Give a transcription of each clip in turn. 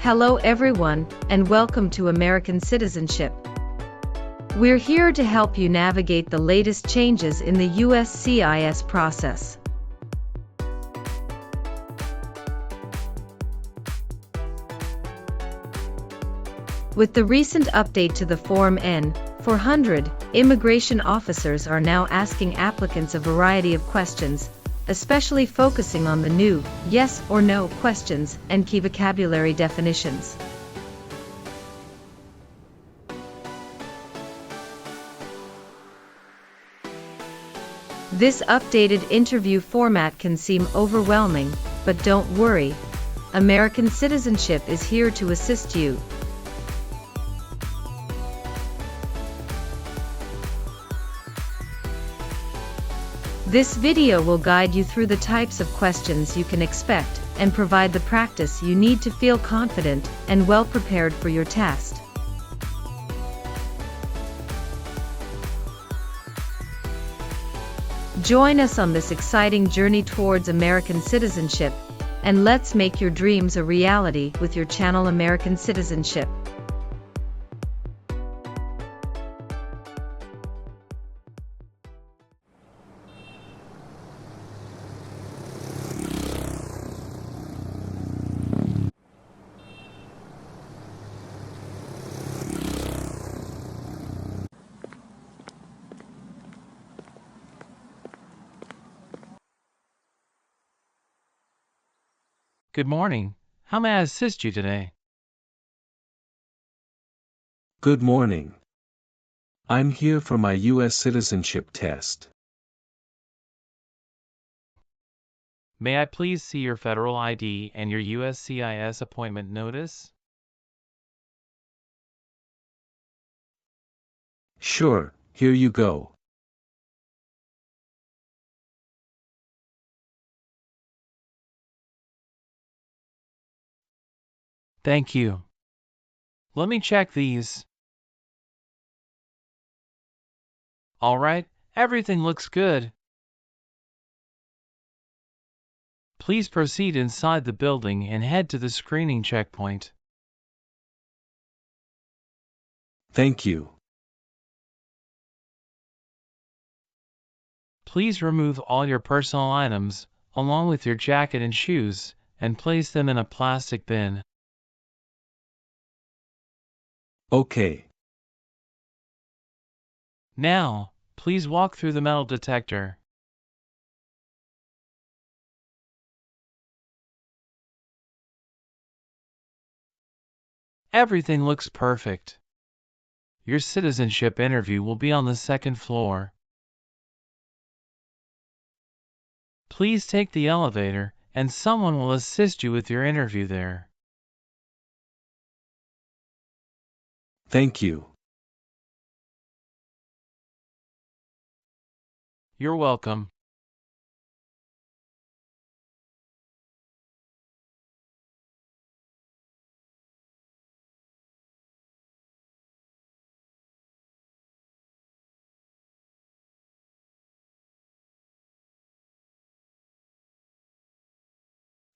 Hello everyone, and welcome to American Citizenship. We're here to help you navigate the latest changes in the USCIS process. With the recent update to the Form N-400, immigration officers are now asking applicants a variety of questions, especially focusing on the new yes or no questions and key vocabulary definitions. This updated interview format can seem overwhelming, but don't worry. American Citizenship is here to assist you. This video will guide you through the types of questions you can expect and provide the practice you need to feel confident and well prepared for your test. Join us on this exciting journey towards American citizenship, and let's make your dreams a reality with your channel American Citizenship. Good morning. How may I assist you today? Good morning. I'm here for my U.S. citizenship test. May I please see your federal ID and your USCIS appointment notice? Sure, here you go. Thank you. Let me check these. All right, everything looks good. Please proceed inside the building and head to the screening checkpoint. Thank you. Please remove all your personal items, along with your jacket and shoes, and place them in a plastic bin. Okay. Now, please walk through the metal detector. Everything looks perfect. Your citizenship interview will be on the second floor. Please take the elevator, and someone will assist you with your interview there. Thank you. You're welcome.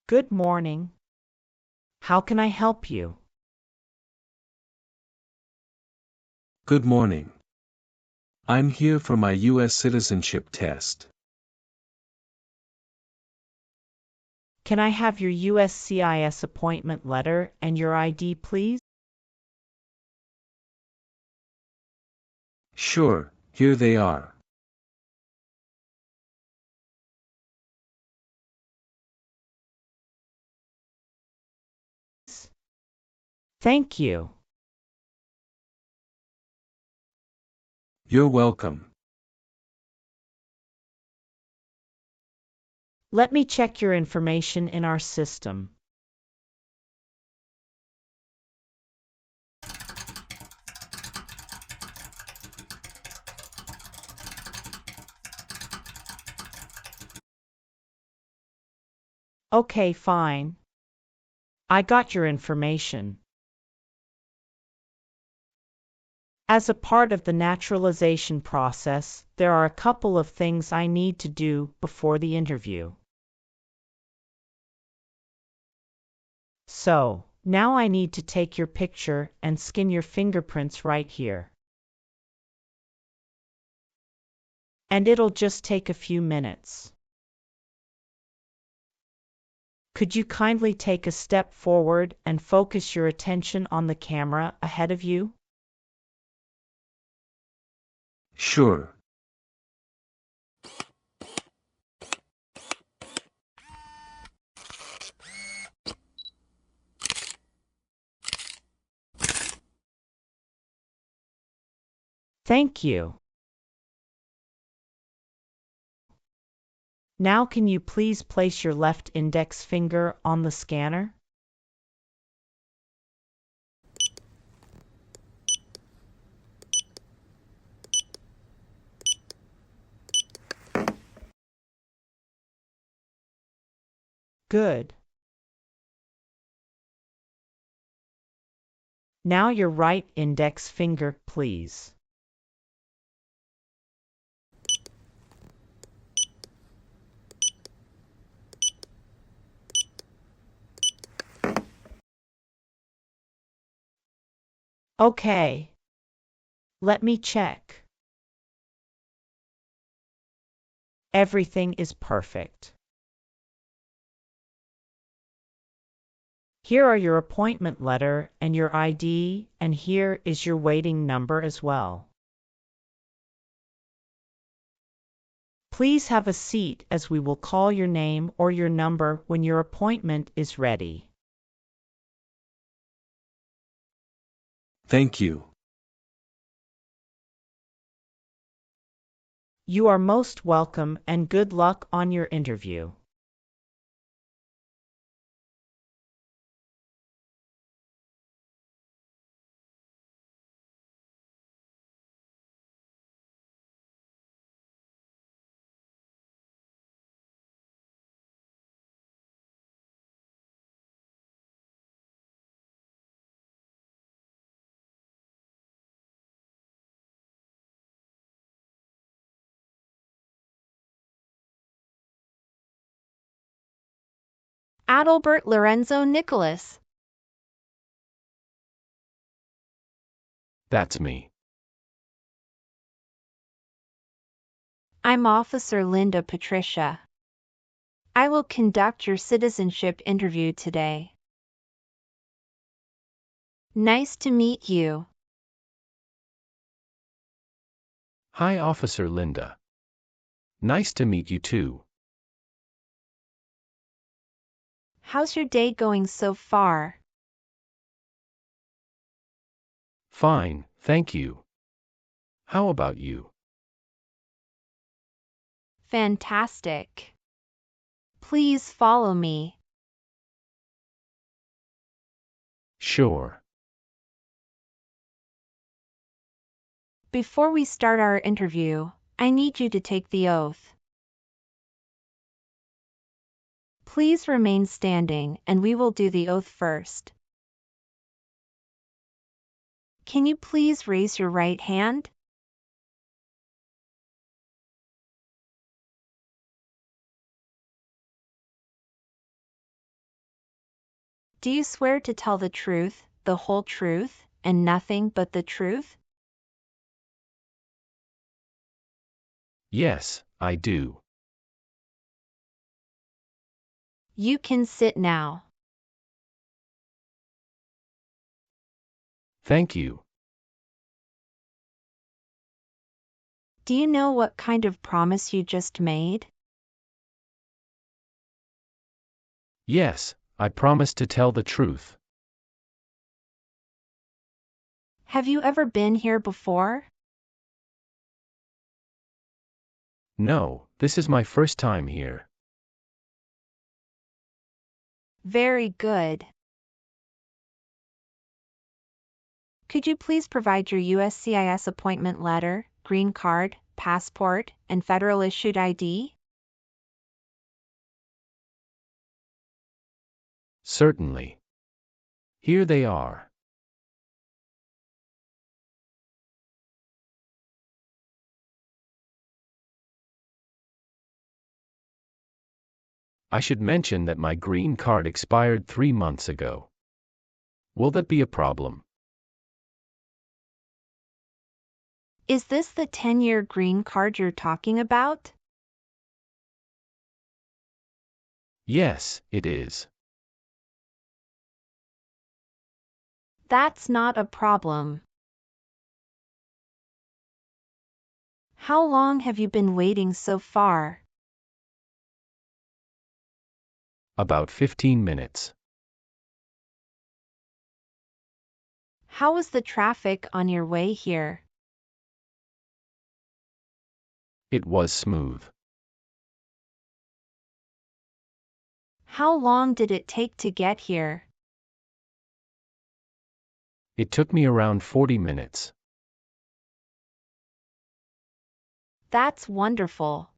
Good morning. How can I help you? Good morning. I'm here for my U.S. citizenship test. Can I have your USCIS appointment letter and your ID, please? Sure, here they are. Thank you. You're welcome. Let me check your information in our system. Okay, fine. I got your information. As a part of the naturalization process, there are a couple of things I need to do before the interview. So, Now I need to take your picture and scan your fingerprints right here. And it'll just take a few minutes. Could you kindly take a step forward and focus your attention on the camera ahead of you? Sure. Thank you. Now can you please place your left index finger on the scanner? Good. Now your right index finger, please. Okay. Let me check. Everything is perfect. Here are your appointment letter and your ID, and here is your waiting number as well. Please have a seat as we will call your name or your number when your appointment is ready. Thank you. You are most welcome and good luck on your interview. Adalbert Lorenzo Nicholas. That's me. I'm Officer Linda Patricia. I will conduct your citizenship interview today. Nice to meet you. Hi, Officer Linda. Nice to meet you too. How's your day going so far? Fine, thank you. How about you? Fantastic. Please follow me. Sure. Before we start our interview, I need you to take the oath. Please remain standing and we will do the oath first. Can you please raise your right hand? Do you swear to tell the truth, the whole truth, and nothing but the truth? Yes, I do. You can sit now. Thank you. Do you know what kind of promise you just made? Yes, I promise to tell the truth. Have you ever been here before? No, this is my first time here. Very good. Could you please provide your USCIS appointment letter, green card, passport, and federal issued ID? Certainly. Here they are. I should mention that my green card expired 3 months ago. Will that be a problem? Is this the 10-year green card you're talking about? Yes, it is. That's not a problem. How long have you been waiting so far? About 15 minutes. How was the traffic on your way here? It was smooth. How long did it take to get here? It took me around 40 minutes. That's wonderful.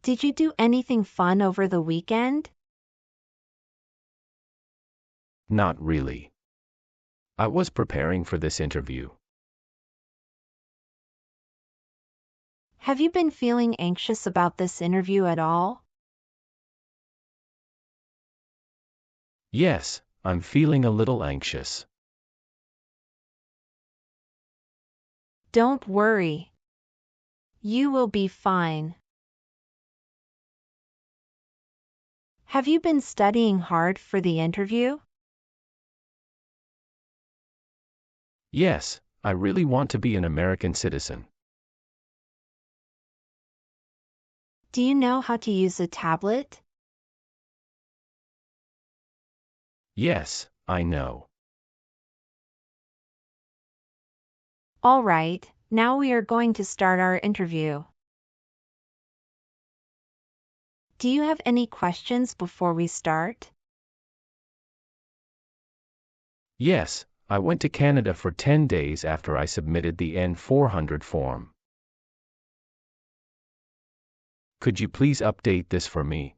Did you do anything fun over the weekend? Not really. I was preparing for this interview. Have you been feeling anxious about this interview at all? Yes, I'm feeling a little anxious. Don't worry. You will be fine. Have you been studying hard for the interview? Yes, I really want to be an American citizen. Do you know how to use a tablet? Yes, I know. All right, now we are going to start our interview. Do you have any questions before we start? Yes, I went to Canada for 10 days after I submitted the N-400 form. Could you please update this for me?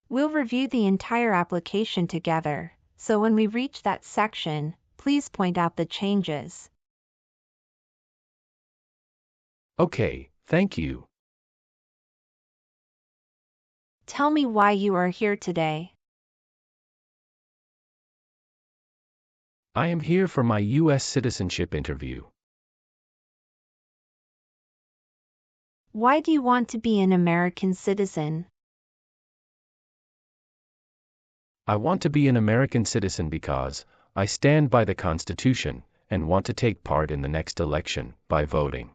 We'll review the entire application together, so when we reach that section, please point out the changes. Okay, thank you. Tell me why you are here today. I am here for my U.S. citizenship interview. Why do you want to be an American citizen? I want to be an American citizen because I stand by the Constitution and want to take part in the next election by voting.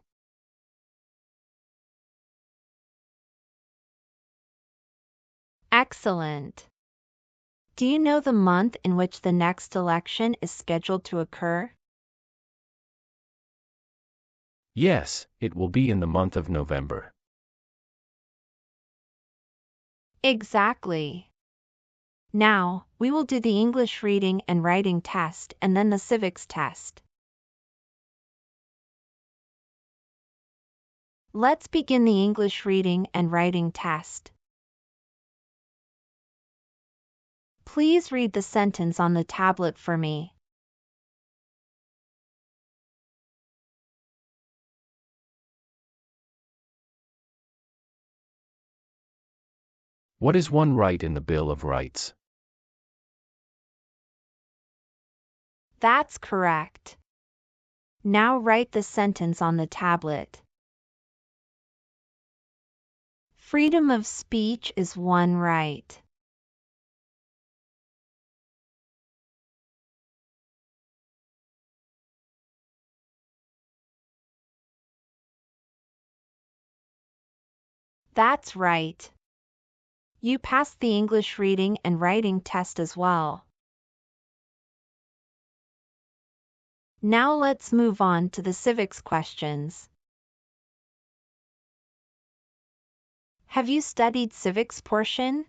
Excellent. Do you know the month in which the next election is scheduled to occur? Yes, it will be in the month of November. Exactly. Now, we will do the English reading and writing test and then the civics test. Let's begin the English reading and writing test. Please read the sentence on the tablet for me. What is one right in the Bill of Rights? That's correct. Now write the sentence on the tablet. Freedom of speech is one right. That's right. You passed the English reading and writing test as well. Now let's move on to the civics questions. Have you studied civics portion?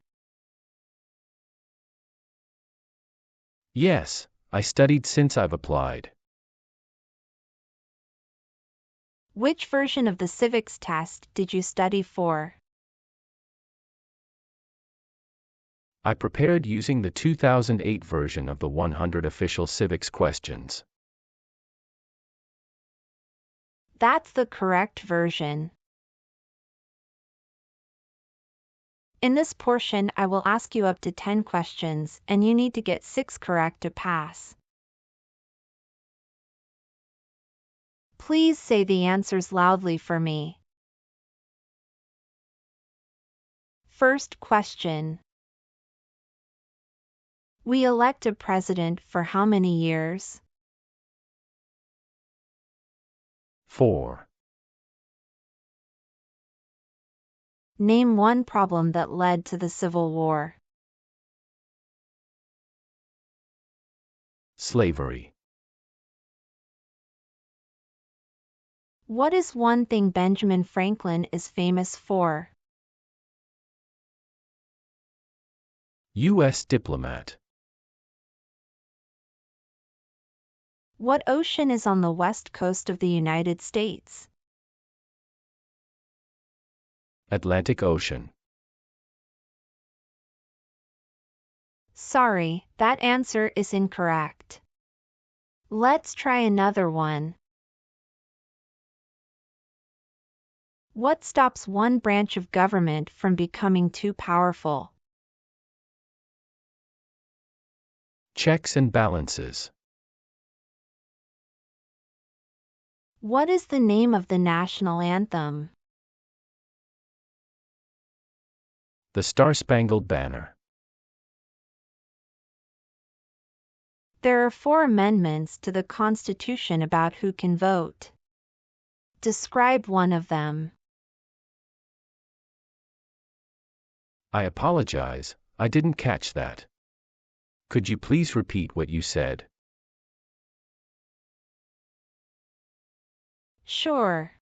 Yes, I studied since I've applied. Which version of the civics test did you study for? I prepared using the 2008 version of the 100 official civics questions. That's the correct version. In this portion, I will ask you up to 10 questions, and you need to get 6 correct to pass. Please say the answers loudly for me. First question. We elect a president for how many years? 4. Name one problem that led to the Civil War. Slavery. What is one thing Benjamin Franklin is famous for? U.S. diplomat. What ocean is on the west coast of the United States? Atlantic Ocean. Sorry, that answer is incorrect. Let's try another one. What stops one branch of government from becoming too powerful? Checks and balances. What is the name of the national anthem? The Star-Spangled Banner. There are 4 amendments to the Constitution about who can vote. Describe one of them. I apologize, I didn't catch that. Could you please repeat what you said? Sure.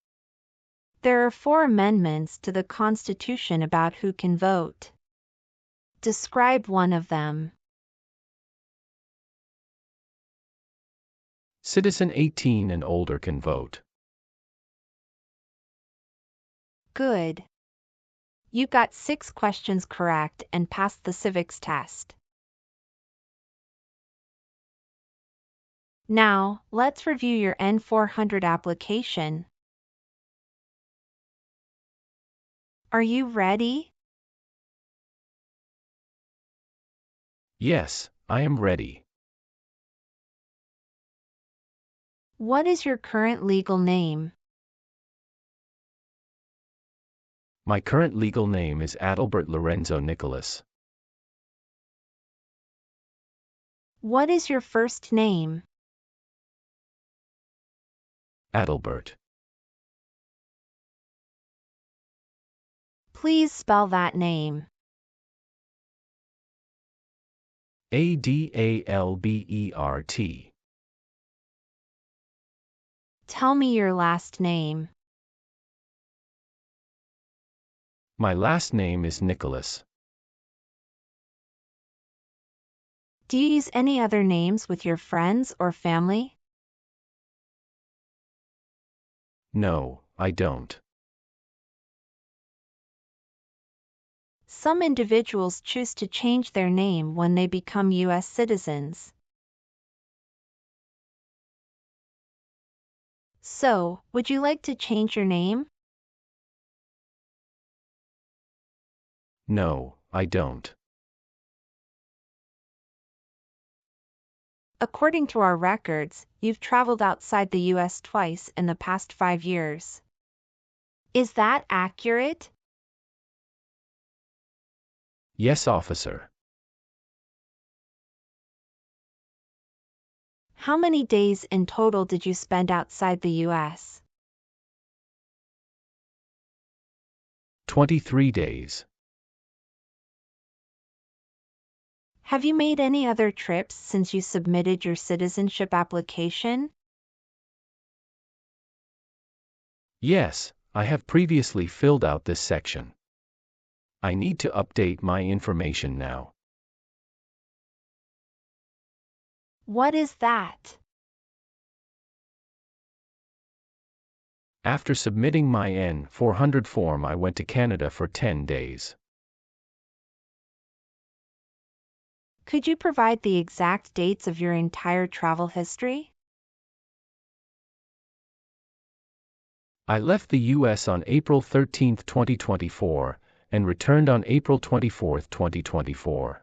There are 4 amendments to the Constitution about who can vote. Describe one of them. Citizen 18 and older can vote. Good. You got 6 questions correct and passed the civics test. Now, let's review your N-400 application. Are you ready? Yes, I am ready. What is your current legal name? My current legal name is Adalbert Lorenzo Nicholas. What is your first name? Adalbert. Please spell that name. Adalbert. Tell me your last name. My last name is Nicholas. Do you use any other names with your friends or family? No, I don't. Some individuals choose to change their name when they become U.S. citizens. So, would you like to change your name? No, I don't. According to our records, you've traveled outside the U.S. twice in the past 5 years. Is that accurate? Yes, officer. How many days in total did you spend outside the U.S.? 23 days. Have you made any other trips since you submitted your citizenship application? Yes, I have previously filled out this section. I need to update my information now. What is that? After submitting my N-400 form, I went to Canada for 10 days. Could you provide the exact dates of your entire travel history? I left the U.S. on April 13, 2024, and returned on April 24, 2024.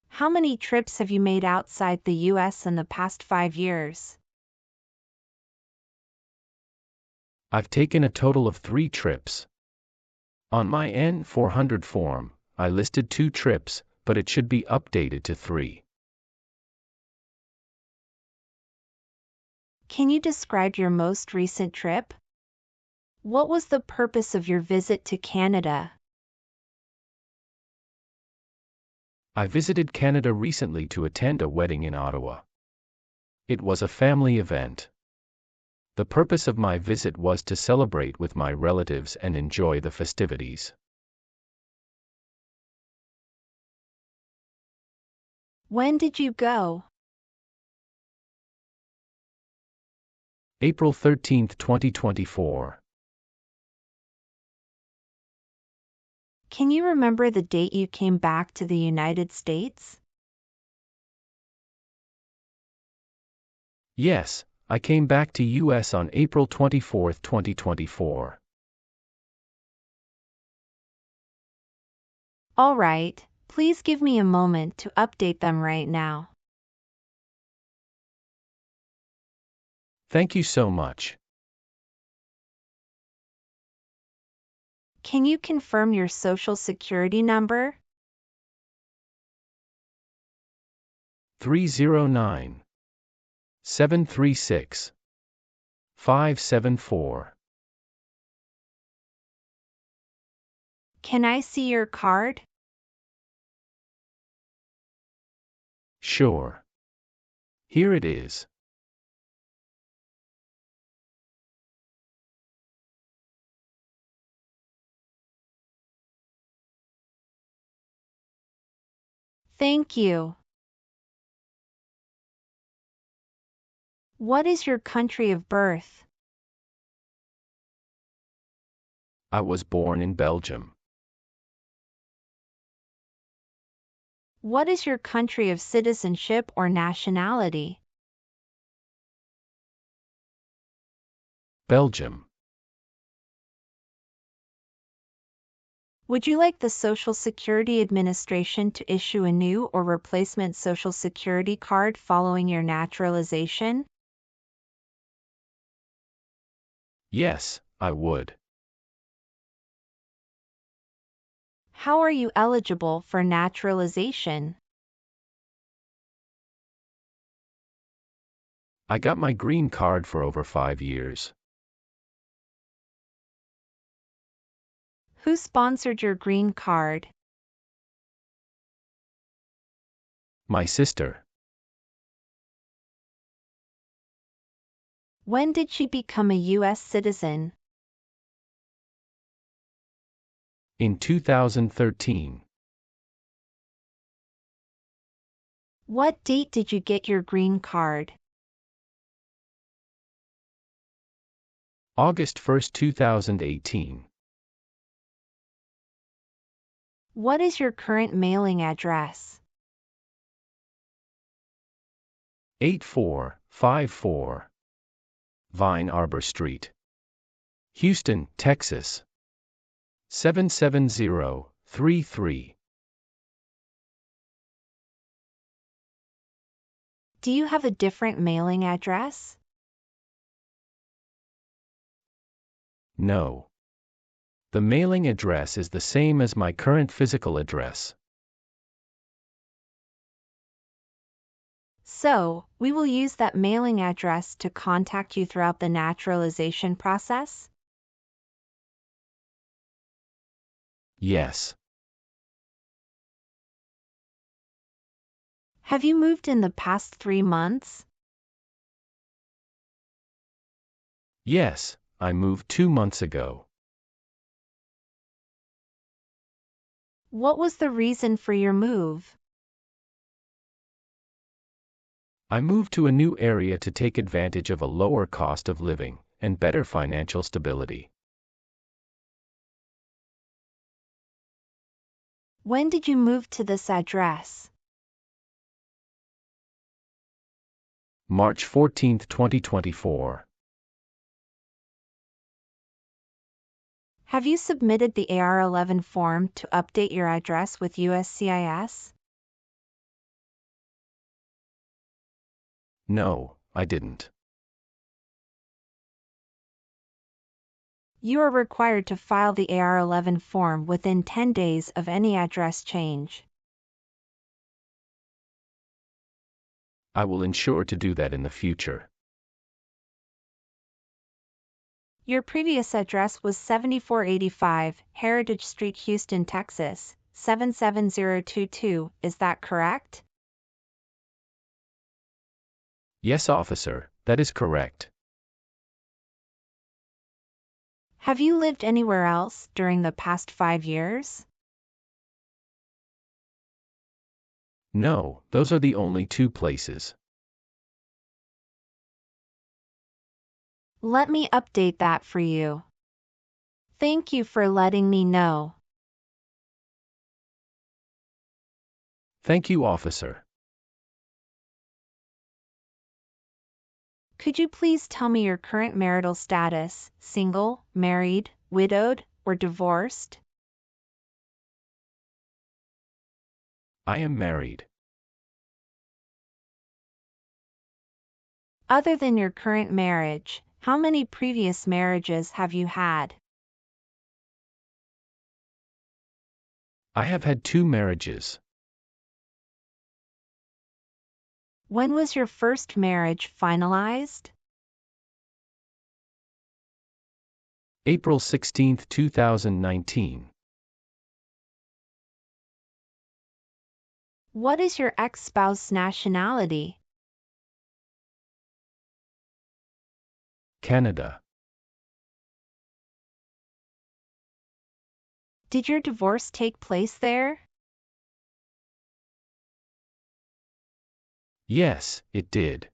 How many trips have you made outside the U.S. in the past 5 years? I've taken a total of 3 trips. On my N-400 form, I listed 2 trips, but it should be updated to 3. Can you describe your most recent trip? What was the purpose of your visit to Canada? I visited Canada recently to attend a wedding in Ottawa. It was a family event. The purpose of my visit was to celebrate with my relatives and enjoy the festivities. When did you go? April 13, 2024. Can you remember the date you came back to the United States? Yes, I came back to US on April 24, 2024. All right, please give me a moment to update them right now. Thank you so much. Can you confirm your social security number? 309 736 574. Can I see your card? Sure. Here it is. Thank you. What is your country of birth? I was born in Belgium. What is your country of citizenship or nationality? Belgium. Would you like the Social Security Administration to issue a new or replacement Social Security card following your naturalization? Yes, I would. How are you eligible for naturalization? I got my green card for over 5 years. Who sponsored your green card? My sister. When did she become a U.S. citizen? In 2013. What date did you get your green card? August 1, 2018. What is your current mailing address? 8454 Vine Arbor Street, Houston, Texas 77033. Do you have a different mailing address? No. The mailing address is the same as my current physical address. So, we will use that mailing address to contact you throughout the naturalization process? Yes. Have you moved in the past 3 months? Yes, I moved 2 months ago. What was the reason for your move? I moved to a new area to take advantage of a lower cost of living and better financial stability. When did you move to this address? March 14, 2024. Have you submitted the AR-11 form to update your address with USCIS? No, I didn't. You are required to file the AR-11 form within 10 days of any address change. I will ensure to do that in the future. Your previous address was 7485 Heritage Street, Houston, Texas, 77022, is that correct? Yes, officer, that is correct. Have you lived anywhere else during the past 5 years? No, those are the only two places. Let me update that for you. Thank you for letting me know. Thank you, officer. Could you please tell me your current marital status, single, married, widowed, or divorced? I am married. Other than your current marriage, how many previous marriages have you had? I have had 2 marriages. When was your first marriage finalized? April 16, 2019. What is your ex-spouse's nationality? Canada. Did your divorce take place there? Yes, it did.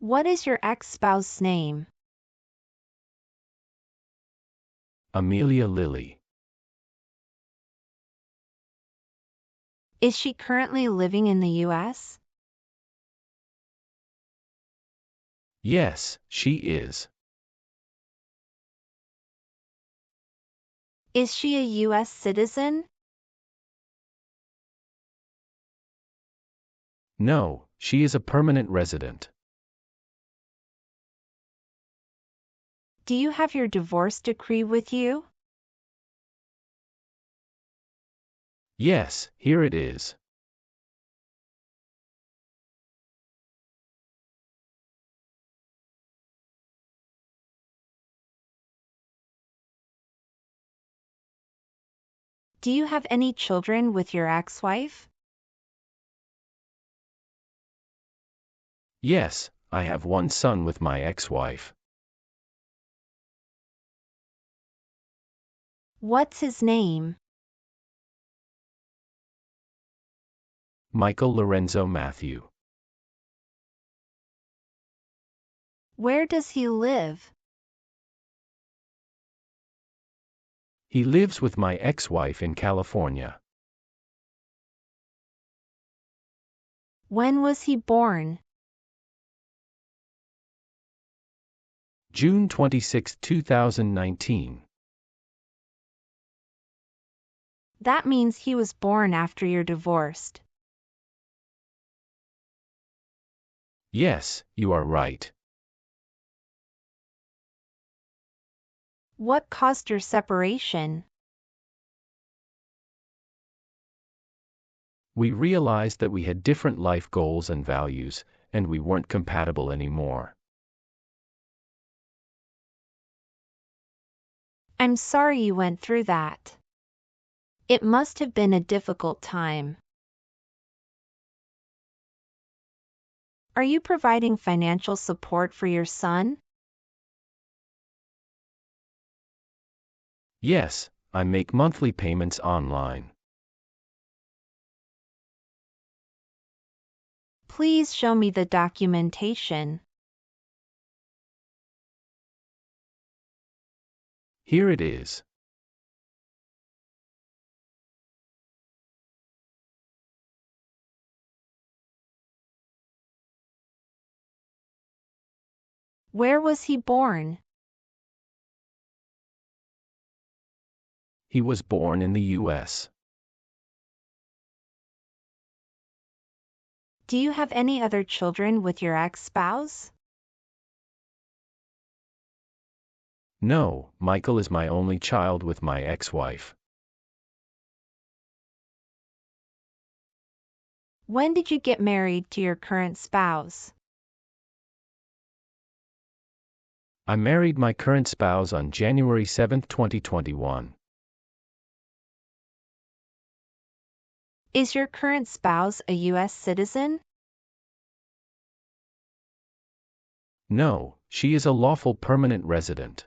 What is your ex-spouse's name? Amelia Lilly. Is she currently living in the U.S.? Yes, she is. Is she a U.S. citizen? No, she is a permanent resident. Do you have your divorce decree with you? Yes, here it is. Do you have any children with your ex-wife? Yes, I have 1 son with my ex-wife. What's his name? Michael Lorenzo Matthew. Where does he live? He lives with my ex-wife in California. When was he born? June 26, 2019. That means he was born after you're divorced. Yes, you are right. What caused your separation? We realized that we had different life goals and values, and we weren't compatible anymore. I'm sorry you went through that. It must have been a difficult time. Are you providing financial support for your son? Yes, I make monthly payments online. Please show me the documentation. Here it is. Where was he born? He was born in the U.S. Do you have any other children with your ex-spouse? No, Michael is my only child with my ex-wife. When did you get married to your current spouse? I married my current spouse on January 7, 2021. Is your current spouse a U.S. citizen? No, she is a lawful permanent resident.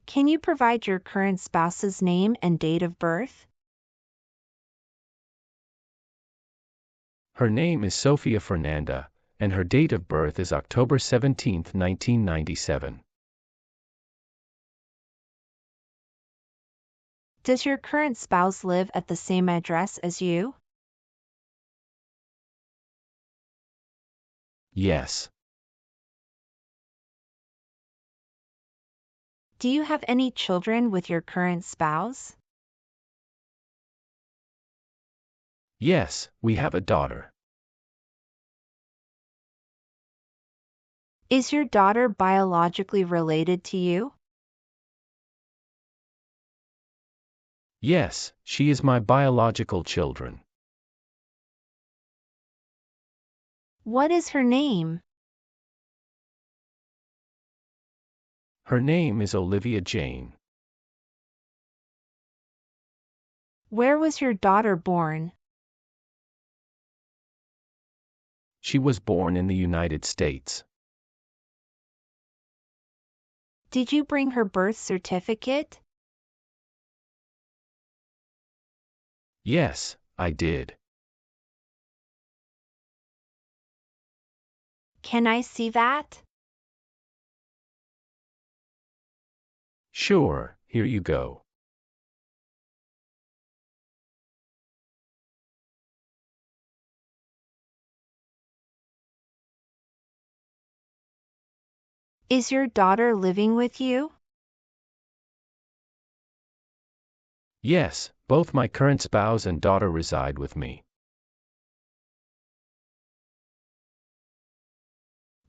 Can you provide your current spouse's name and date of birth? Her name is Sofia Fernanda, and her date of birth is October 17, 1997. Does your current spouse live at the same address as you? Yes. Do you have any children with your current spouse? Yes, we have a daughter. Is your daughter biologically related to you? Yes, she is my biological children. What is her name? Her name is Olivia Jane. Where was your daughter born? She was born in the United States. Did you bring her birth certificate? Yes, I did. Can I see that? Sure, here you go. Is your daughter living with you? Yes, both my current spouse and daughter reside with me.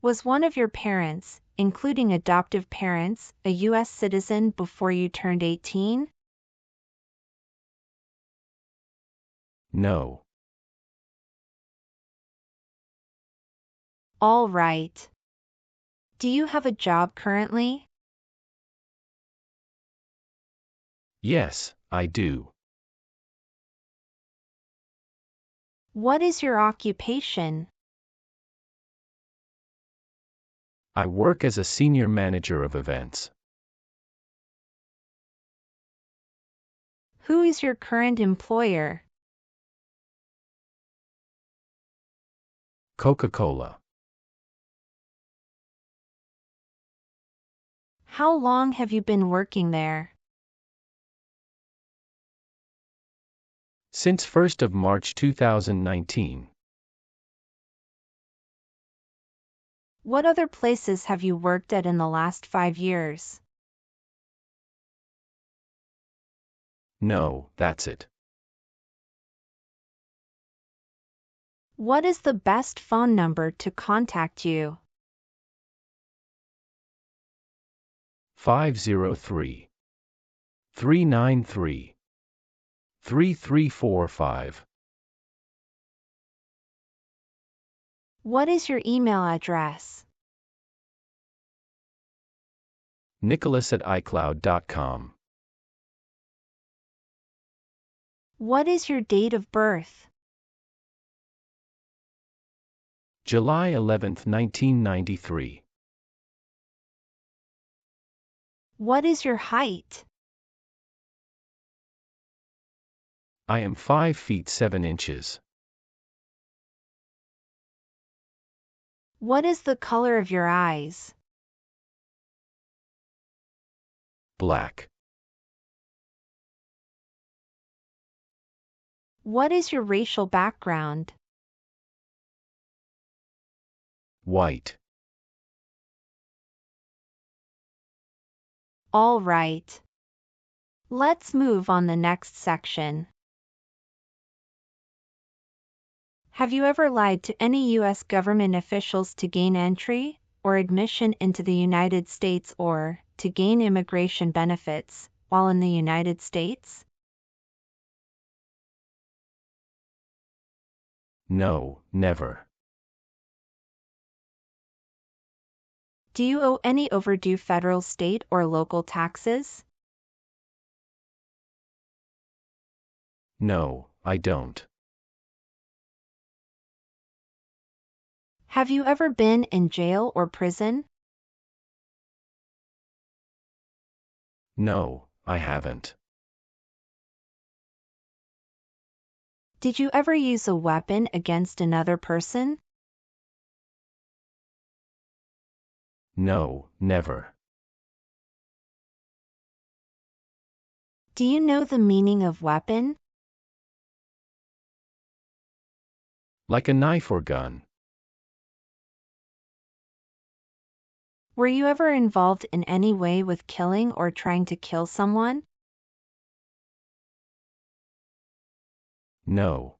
Was one of your parents, including adoptive parents, a U.S. citizen before you turned 18? No. All right. Do you have a job currently? Yes, I do. What is your occupation? I work as a senior manager of events. Who is your current employer? Coca-Cola. How long have you been working there? Since 1st of March 2019. What other places have you worked at in the last 5 years? No, that's it. What is the best phone number to contact you? 503 393 3345. What is your email address? Nicholas@icloud.com. What is your date of birth? July 11, 1993. What is your height? I am 5 feet 7 inches. What is the color of your eyes? Black. What is your racial background? White. All right. Let's move on the next section. Have you ever lied to any U.S. government officials to gain entry or admission into the United States or to gain immigration benefits while in the United States? No, never. Do you owe any overdue federal, state, or local taxes? No, I don't. Have you ever been in jail or prison? No, I haven't. Did you ever use a weapon against another person? No, never. Do you know the meaning of weapon? Like a knife or gun. Were you ever involved in any way with killing or trying to kill someone? No.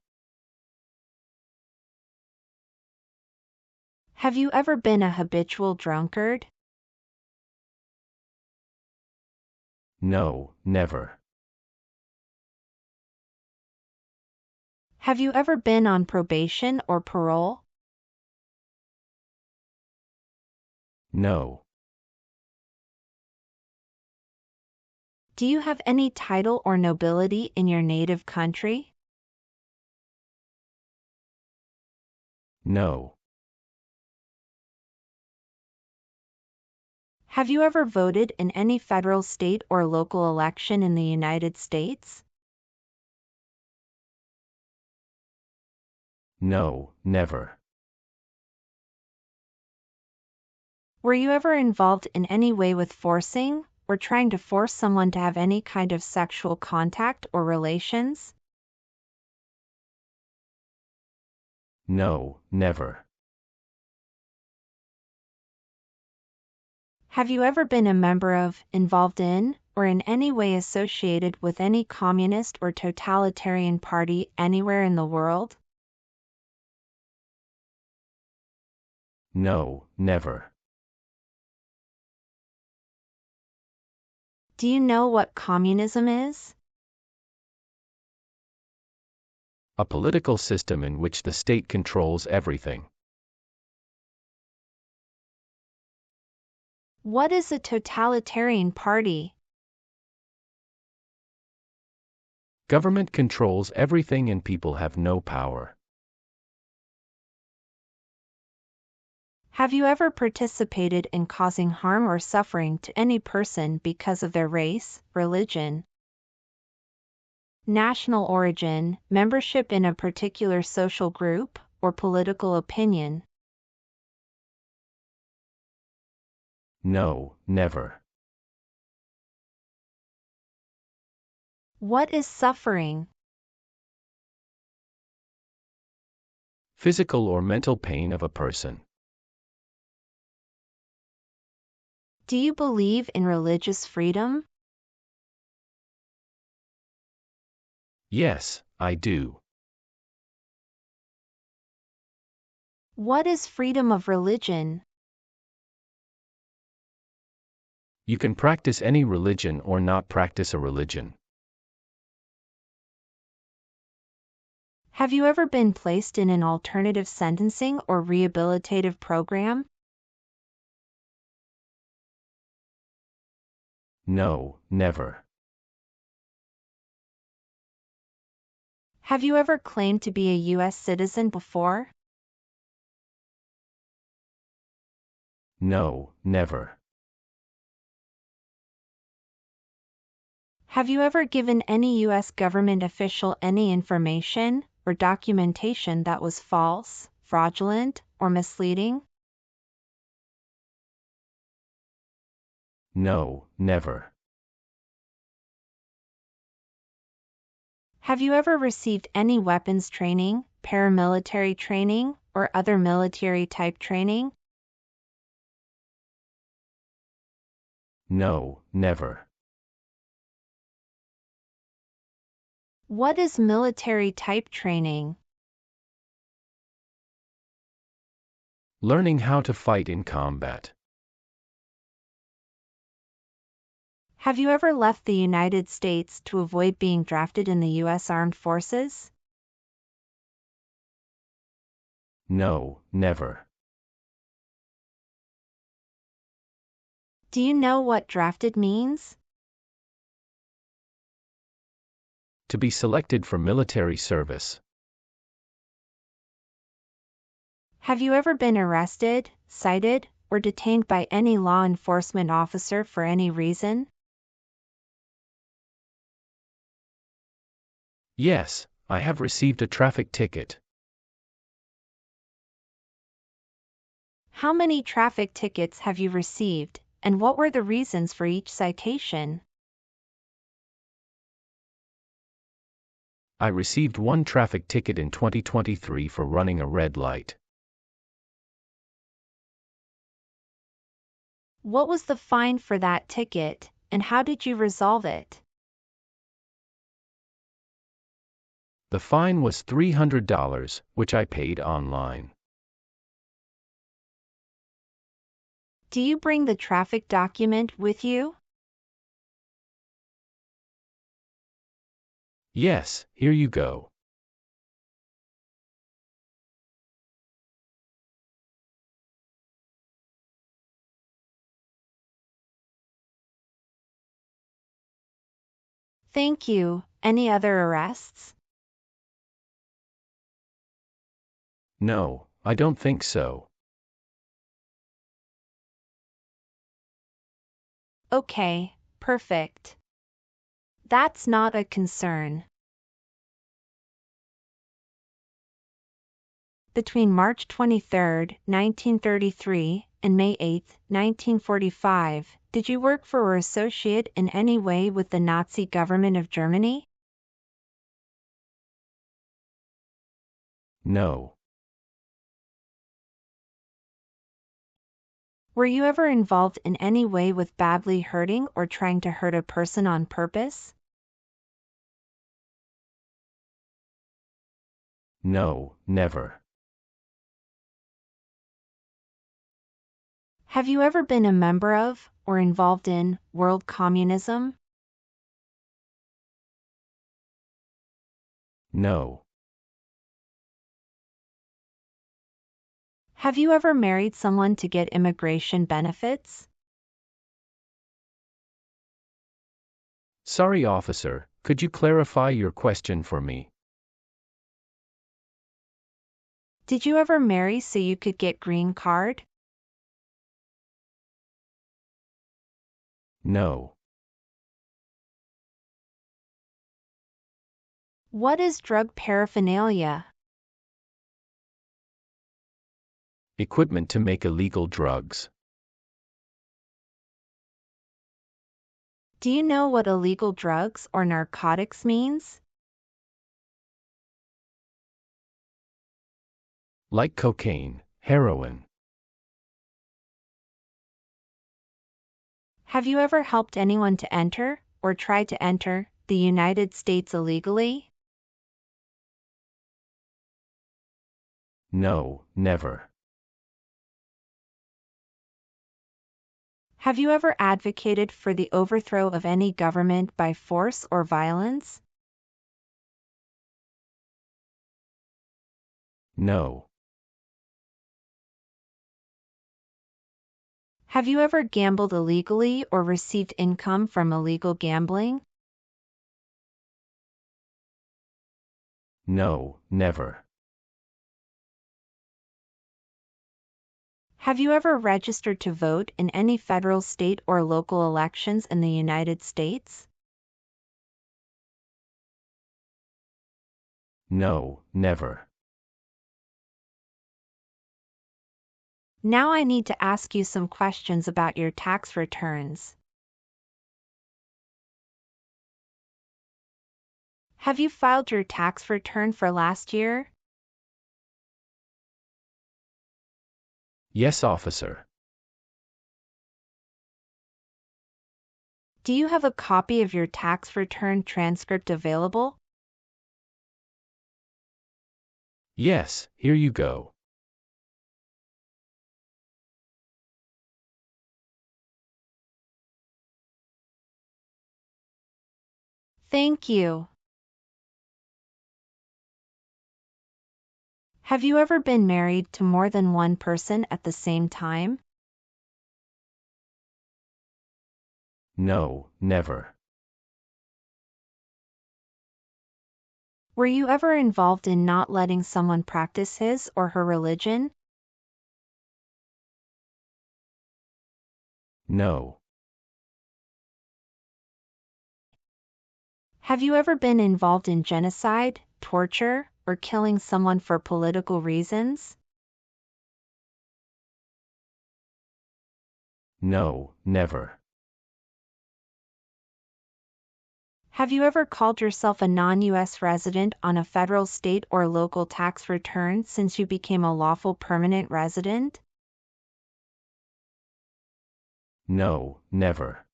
Have you ever been a habitual drunkard? No, never. Have you ever been on probation or parole? No. Do you have any title or nobility in your native country? No. Have you ever voted in any federal, state, or local election in the United States? No, never. Were you ever involved in any way with forcing or trying to force someone to have any kind of sexual contact or relations? No, never. Have you ever been a member of, involved in, or in any way associated with any communist or totalitarian party anywhere in the world? No, never. Do you know what communism is? A political system in which the state controls everything. What is a totalitarian party? Government controls everything and people have no power. Have you ever participated in causing harm or suffering to any person because of their race, religion, national origin, membership in a particular social group, or political opinion? No, never. What is suffering? Physical or mental pain of a person. Do you believe in religious freedom? Yes, I do. What is freedom of religion? You can practice any religion or not practice a religion. Have you ever been placed in an alternative sentencing or rehabilitative program? No, never. Have you ever claimed to be a U.S. citizen before? No, never. Have you ever given any U.S. government official any information or documentation that was false, fraudulent, or misleading? No, never. Have you ever received any weapons training, paramilitary training, or other military type training? No, never. What is military type training? Learning how to fight in combat. Have you ever left the United States to avoid being drafted in the U.S. Armed Forces? No, never. Do you know what drafted means? To be selected for military service. Have you ever been arrested, cited, or detained by any law enforcement officer for any reason? Yes, I have received a traffic ticket. How many traffic tickets have you received, and what were the reasons for each citation? I received one traffic ticket in 2023 for running a red light. What was the fine for that ticket, and how did you resolve it? The fine was $300, which I paid online. Do you bring the traffic document with you? Yes, here you go. Thank you. Any other arrests? No, I don't think so. Okay, perfect. That's not a concern. Between March 23, 1933, and May 8, 1945, did you work for or associate in any way with the Nazi government of Germany? No. Were you ever involved in any way with badly hurting or trying to hurt a person on purpose? No, never. Have you ever been a member of, or involved in, world communism? No. Have you ever married someone to get immigration benefits? Sorry, officer, could you clarify your question for me? Did you ever marry so you could get green card? No. What is drug paraphernalia? Equipment to make illegal drugs. Do you know what illegal drugs or narcotics means? Like cocaine, heroin. Have you ever helped anyone to enter, or try to enter, the United States illegally? No, never. Have you ever advocated for the overthrow of any government by force or violence? No. Have you ever gambled illegally or received income from illegal gambling? No, never. Have you ever registered to vote in any federal, state, or local elections in the United States? No, never. Now I need to ask you some questions about your tax returns. Have you filed your tax return for last year? Yes, officer. Do you have a copy of your tax return transcript available? Yes, here you go. Thank you. Have you ever been married to more than one person at the same time? No, never. Were you ever involved in not letting someone practice his or her religion? No. Have you ever been involved in genocide, torture, or killing someone for political reasons? No, never. Have you ever called yourself a non-U.S. resident on a federal, state, or local tax return since you became a lawful permanent resident? No, never.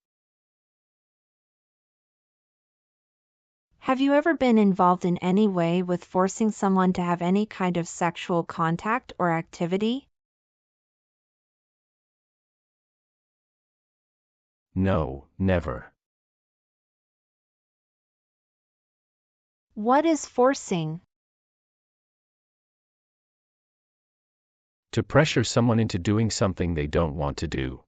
Have you ever been involved in any way with forcing someone to have any kind of sexual contact or activity? No, never. What is forcing? To pressure someone into doing something they don't want to do.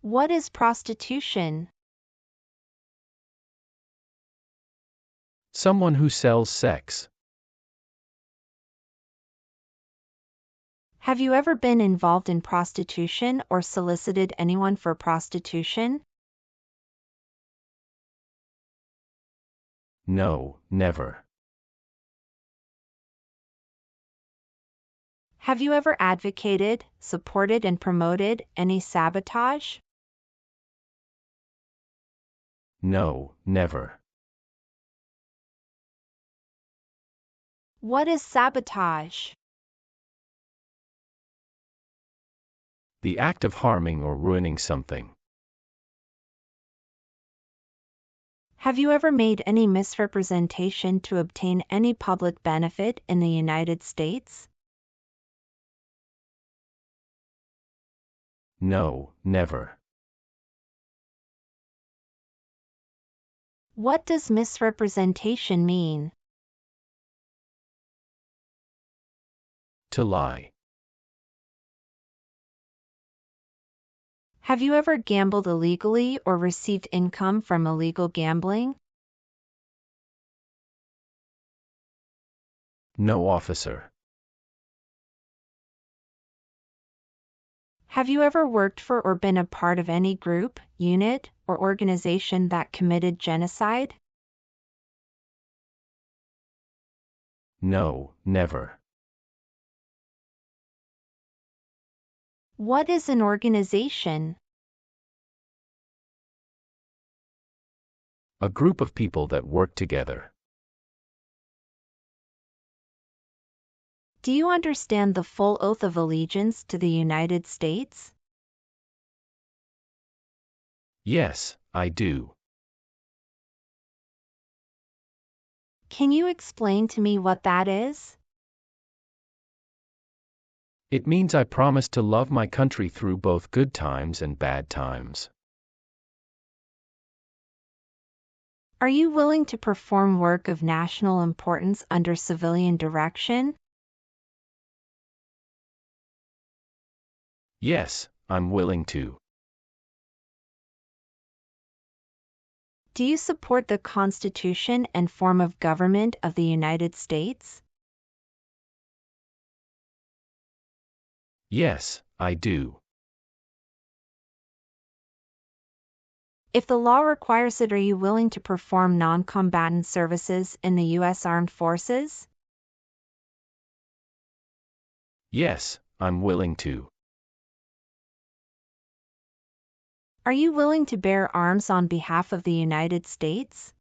What is prostitution? Someone who sells sex. Have you ever been involved in prostitution or solicited anyone for prostitution? No, never. Have you ever advocated, supported, and promoted any sabotage? No, never. What is sabotage? The act of harming or ruining something. Have you ever made any misrepresentation to obtain any public benefit in the United States? No, never. What does misrepresentation mean? To lie. Have you ever gambled illegally or received income from illegal gambling? No, officer. Have you ever worked for or been a part of any group, unit, or organization that committed genocide? No, never. What is an organization? A group of people that work together. Do you understand the full oath of allegiance to the United States? Yes, I do. Can you explain to me what that is? It means I promise to love my country through both good times and bad times. Are you willing to perform work of national importance under civilian direction? Yes, I'm willing to. Do you support the Constitution and form of government of the United States? Yes, I do. If the law requires it, are you willing to perform non-combatant services in the U.S. Armed Forces? Yes, I'm willing to. Are you willing to bear arms on behalf of the United States?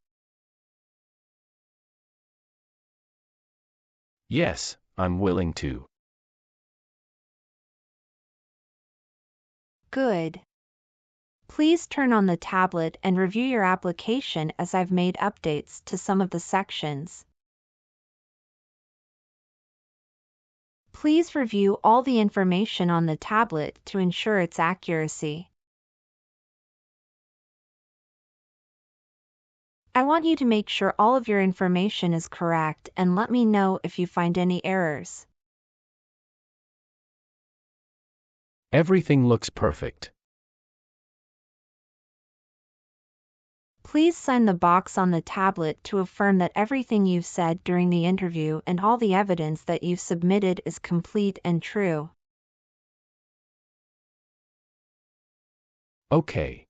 Yes, I'm willing to. Good. Please turn on the tablet and review your application as I've made updates to some of the sections. Please review all the information on the tablet to ensure its accuracy. I want you to make sure all of your information is correct and let me know if you find any errors. Everything looks perfect. Please sign the box on the tablet to affirm that everything you've said during the interview and all the evidence that you've submitted is complete and true. Okay.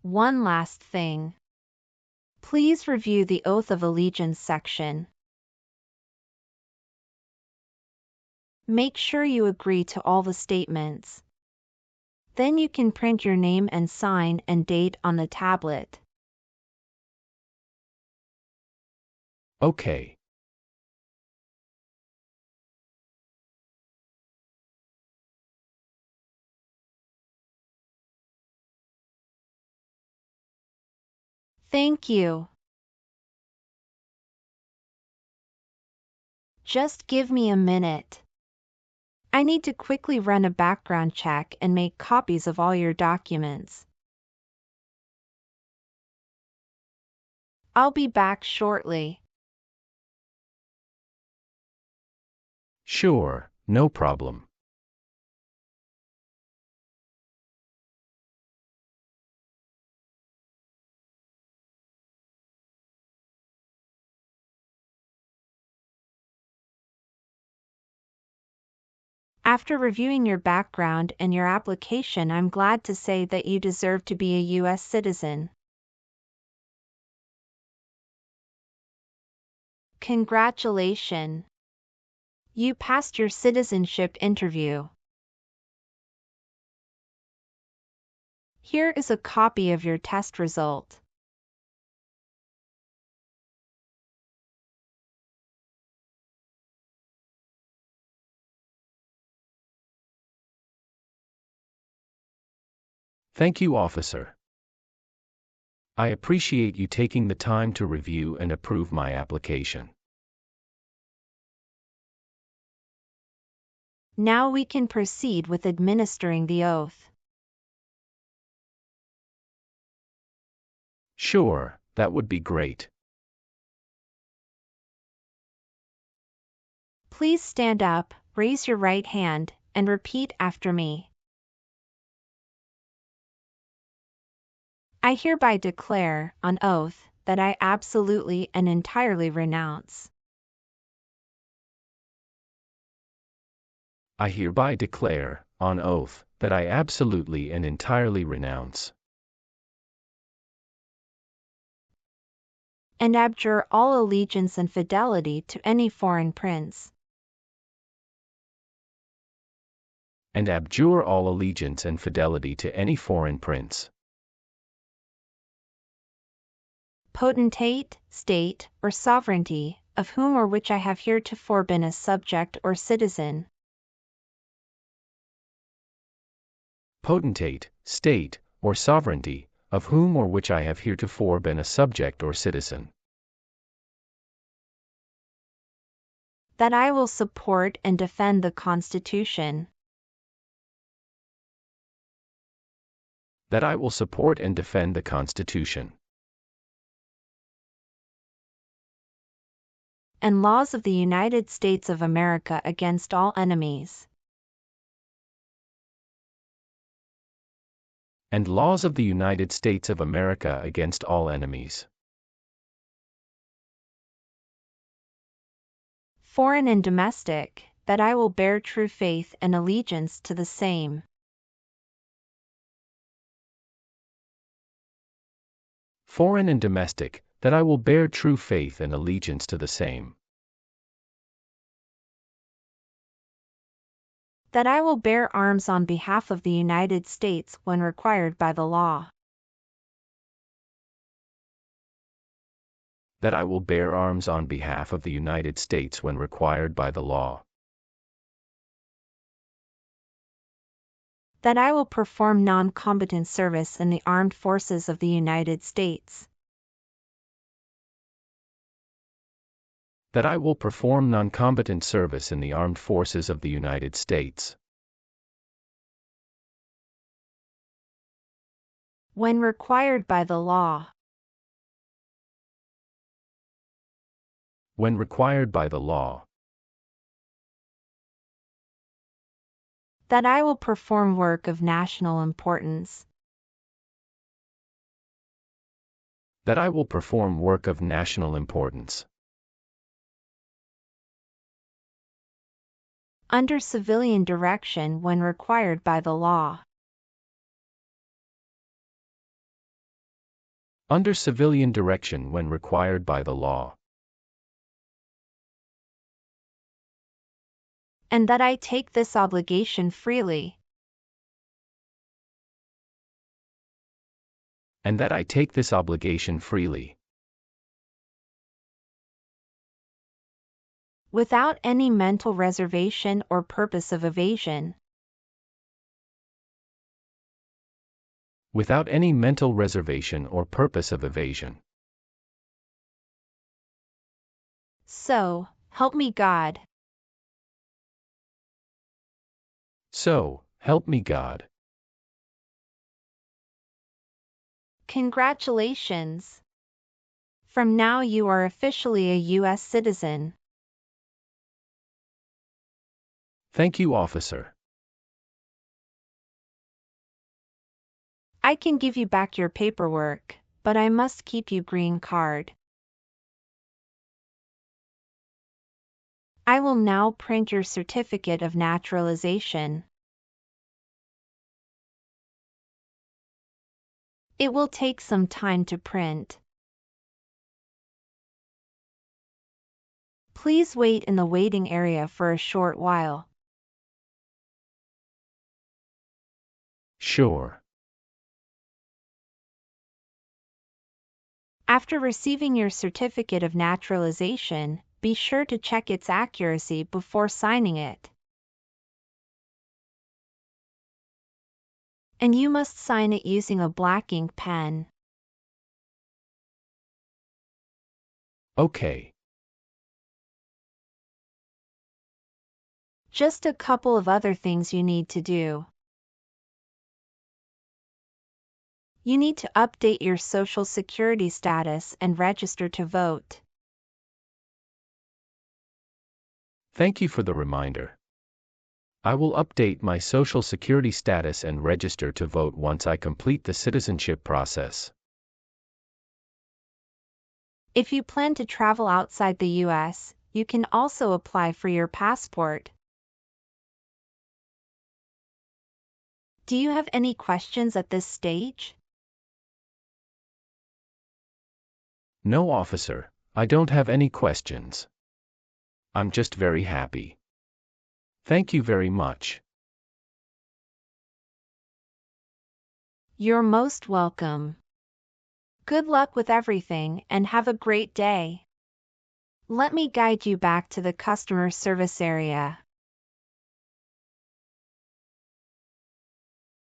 One last thing. Please review the Oath of Allegiance section. Make sure you agree to all the statements. Then you can print your name and sign and date on the tablet. Okay. Thank you. Just give me a minute. I need to quickly run a background check and make copies of all your documents. I'll be back shortly. Sure, no problem. After reviewing your background and your application, I'm glad to say that you deserve to be a U.S. citizen. Congratulations! You passed your citizenship interview. Here is a copy of your test result. Thank you, officer. I appreciate you taking the time to review and approve my application. Now we can proceed with administering the oath. Sure, that would be great. Please stand up, raise your right hand, and repeat after me. I hereby declare, on oath, that I absolutely and entirely renounce. I hereby declare, on oath, that I absolutely and entirely renounce And abjure all allegiance and fidelity to any foreign prince, and abjure all allegiance and fidelity to any foreign prince, potentate, state, or sovereignty, of whom or which I have heretofore been a subject or citizen, potentate, state, or sovereignty, of whom or which I have heretofore been a subject or citizen, that I will support and defend the Constitution, that I will support and defend the Constitution, and laws of the United States of America against all enemies, and laws of the United States of America against all enemies, foreign and domestic, that I will bear true faith and allegiance to the same, foreign and domestic, that I will bear true faith and allegiance to the same, that I will bear arms on behalf of the United States when required by the law, that I will bear arms on behalf of the United States when required by the law, That I will perform non-combatant service in the armed forces of the United States. That I will perform non-combatant service in the armed forces of the United States. When required by the law. When required by the law. That I will perform work of national importance. That I will perform work of national importance. Under civilian direction when required by the law. Under civilian direction when required by the law. And that I take this obligation freely. And that I take this obligation freely. Without any mental reservation or purpose of evasion. Without any mental reservation or purpose of evasion. So, help me God. So, help me God. Congratulations. From now you are officially a U.S. citizen. Thank you, officer. I can give you back your paperwork, but I must keep you green card. I will now print your certificate of naturalization. It will take some time to print. Please wait in the waiting area for a short while. Sure. After receiving your certificate of naturalization, be sure to check its accuracy before signing it. And you must sign it using a black ink pen. Okay. Just a couple of other things you need to do. You need to update your Social Security status and register to vote. Thank you for the reminder. I will update my Social Security status and register to vote once I complete the citizenship process. If you plan to travel outside the U.S., you can also apply for your passport. Do you have any questions at this stage? No, officer, I don't have any questions. I'm just very happy. Thank you very much. You're most welcome. Good luck with everything and have a great day. Let me guide you back to the customer service area.